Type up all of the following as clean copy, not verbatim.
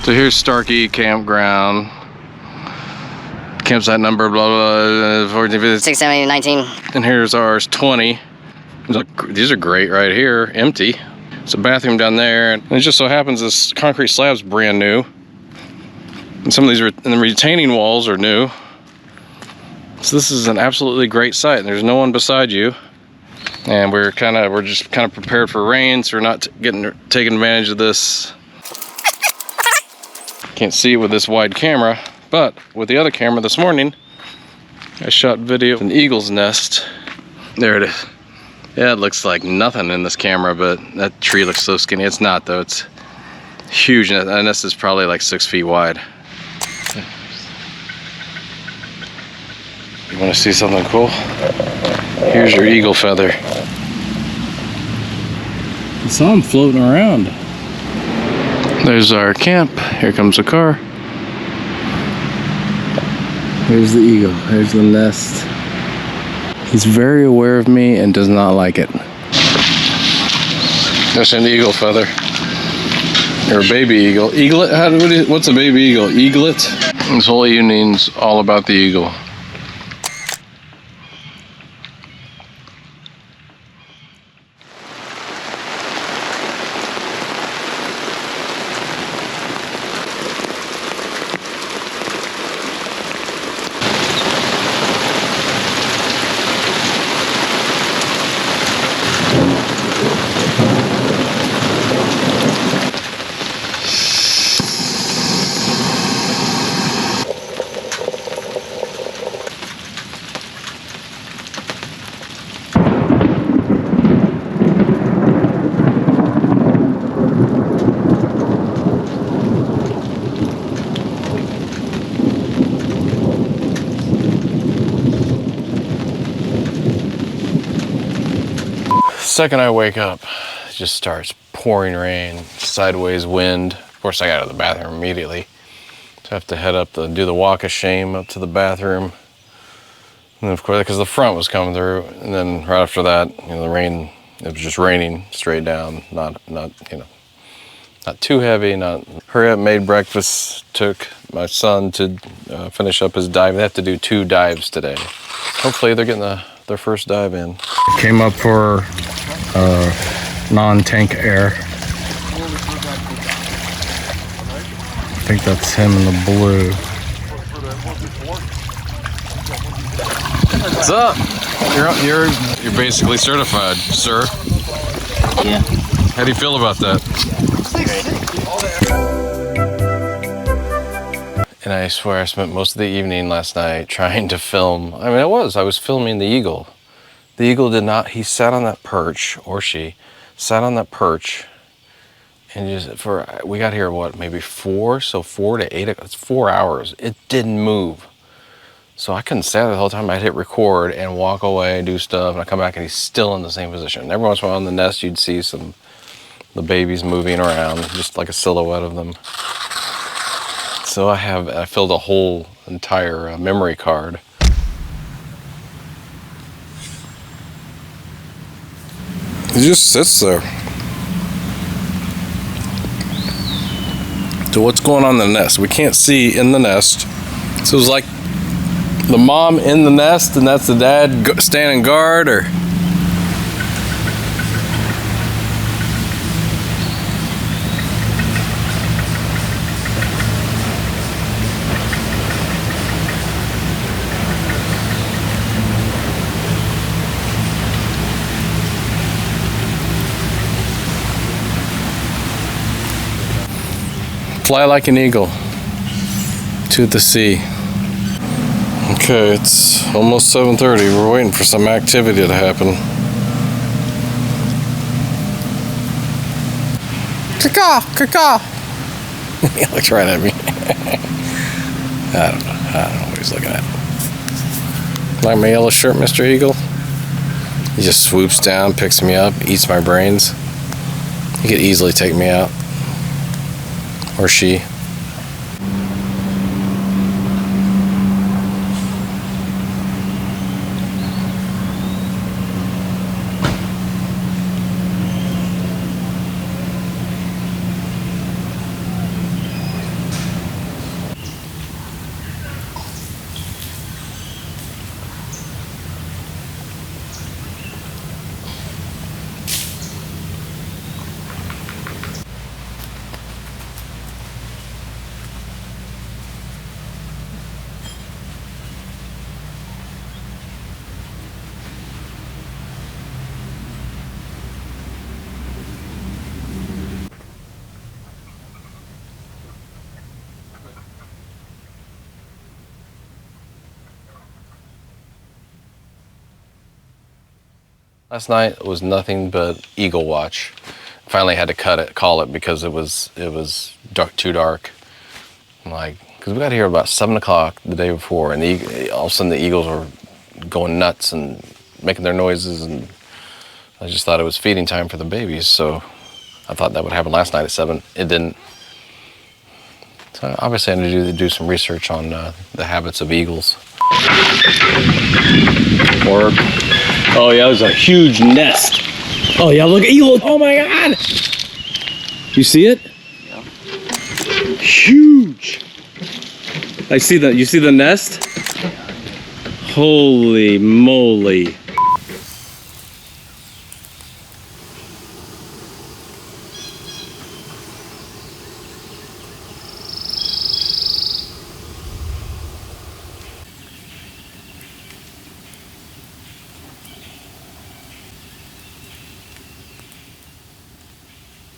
So here's Starkey Campground. Campsite number, blah, blah, 14, 15. 6, 7, 19. And here's ours, 20. These are great right here, empty. It's a bathroom down there. And it just so happens this concrete slab's brand new. And some of these and the retaining walls are new. So this is an absolutely great site. There's no one beside you. And we're just kind of prepared for rain, so we're not taking advantage of this. Can't see it with this wide camera, but with the other camera this morning, I shot video of an eagle's nest. There it is. Yeah, it looks like nothing in this camera, but that tree looks so skinny. It's not though, it's huge. That nest is probably like 6 feet wide. You wanna see something cool? Here's your eagle feather. I saw him floating around. There's our camp. Here comes the car. Here's the eagle. Here's the nest. He's very aware of me and does not like it. That's an eagle feather. Or a baby eagle. Eaglet? What's a baby eagle? Eaglet? This whole evening's all about the eagle. Second I wake up, it just starts pouring rain, sideways wind. Of course, I got out of the bathroom immediately. So I have to head up do the walk of shame up to the bathroom. And then of course, because the front was coming through, and then right after that, the rain, it was just raining straight down, not too heavy, hurry up, made breakfast, took my son to finish up his dive. They have to do 2 dives today. Hopefully they're getting their first dive in. Came up for non-tank air. I think that's him in the blue. What's up? You're basically certified, sir. Yeah. How do you feel about that? And I swear I spent most of the evening last night trying to film. I mean, I was filming the eagle. The eagle did not, he sat on that perch, or she, sat on that perch, and we got here, what, maybe 4? So 4 to 8, it's 4 hours. It didn't move. So I couldn't stay there the whole time. I'd hit record and walk away and do stuff, and I come back and he's still in the same position. Every once in a while on the nest, you'd see the babies moving around, just like a silhouette of them. So I filled a whole entire memory card. He just sits there. So what's going on in the nest? We can't see in the nest. So it's like the mom in the nest and that's the dad standing guard, or? Fly like an eagle to the sea. Okay, it's almost 7:30. We're waiting for some activity to happen. Caw, caw. He looks right at me. I don't know what he's looking at. Like my yellow shirt, Mr. Eagle? He just swoops down, picks me up, eats my brains. He could easily take me out. Or she. Last night was nothing but eagle watch. Finally had to call it because it was dark, too dark. Like, because we got here about 7 o'clock the day before, and all of a sudden the eagles were going nuts and making their noises, and I just thought it was feeding time for the babies, so I thought that would happen last night at 7. It didn't. So obviously I need to do some research on the habits of eagles. Or, oh yeah, it was a huge nest. Oh yeah, look, eagle, oh my God. You see it? Yeah. Huge. You see the nest? Holy moly.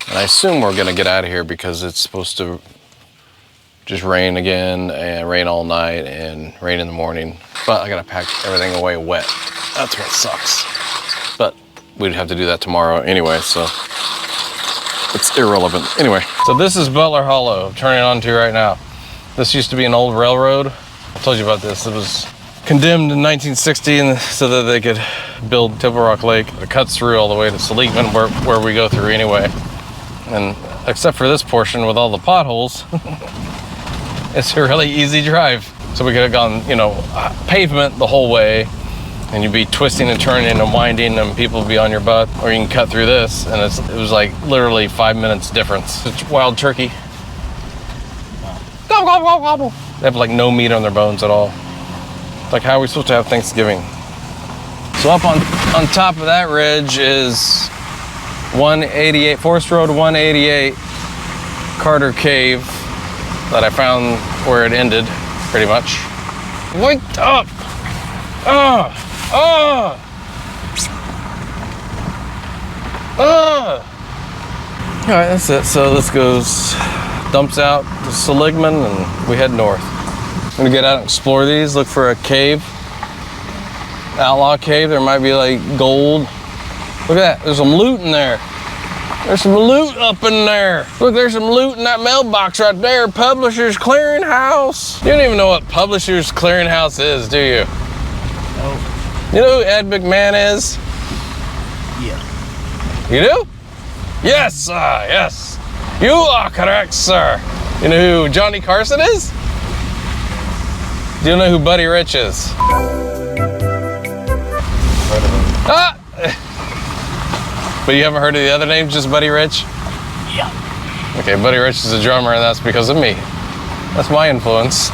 And I assume we're gonna get out of here because it's supposed to just rain again, and rain all night, and rain in the morning. But I gotta pack everything away wet. That's what sucks. But we'd have to do that tomorrow anyway, so it's irrelevant. Anyway, so this is Butler Hollow, I'm turning onto right now. This used to be an old railroad. I told you about this. It was condemned in 1960 so that they could build Tipple Rock Lake. It cuts through all the way to Seligman, where we go through anyway. And except for this portion with all the potholes, it's a really easy drive. So we could have gone, you know, pavement the whole way, and you'd be twisting and turning and winding, and people would be on your butt. Or you can cut through this, and it was like literally 5 minutes difference. It's wild turkey. Gobble, gobble, gobble, gobble. They have like no meat on their bones at all. Like, how are we supposed to have Thanksgiving? So up on top of that ridge is 188, Forest Road 188, Carter Cave, that I found where it ended, pretty much. Wake up! All right, that's it. So this goes, dumps out to Seligman, and we head north. I'm gonna get out and explore these, look for a cave, outlaw cave. There might be like gold. Look at that, there's some loot in there. There's some loot up in there. Look, there's some loot in that mailbox right there. Publishers Clearinghouse. You don't even know what Publishers Clearinghouse is, do you? Oh. You know who Ed McMahon is? Yeah. You do? Yes, sir, yes. You are correct, sir. You know who Johnny Carson is? Do you know who Buddy Rich is? Ah! But you haven't heard of the other name, just Buddy Rich? Yeah. Okay, Buddy Rich is a drummer, and that's because of me. That's my influence.